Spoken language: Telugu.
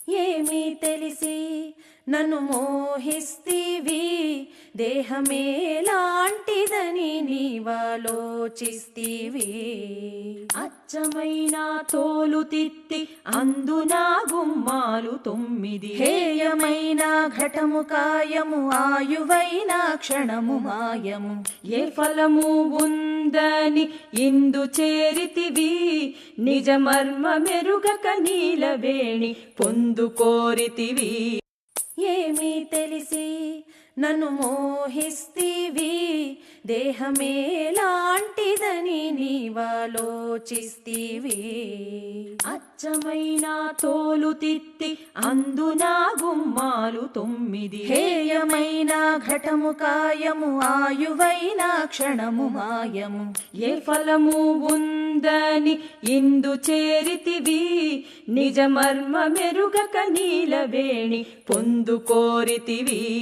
ఏమీ తెలిసి నన్ను మోహిస్తివి, దేహమేలాంటిదని నీవాలోచిస్తివి. అచ్చమైన తోలు తిత్తి అందునా గుమ్మాలు 9, హేయమైన ఘటము కాయము, ఆయువైన క్షణము మాయము. ఏ ఫలము ఉందని ఇందు చేరితివి, నిజ మర్మ మెరుగక నీలవేణి పొందుకోరితివి. ఏమీ తెలిసి నన్ను మోహిస్తివి, దేహమేలాంటిదని నీవాలోచిస్తివి. అచ్చమైన తోలు తిత్తి అందునా గుమ్మాలు 9, హేయమైన ఘటము కాయము, ఆయువైన క్షణము మాయము. ఏ ఫలము ఉందని ఇందు చేరితివి, నిజ మర్మ మెరుగక నీలవేణి పొందుకోరితివి.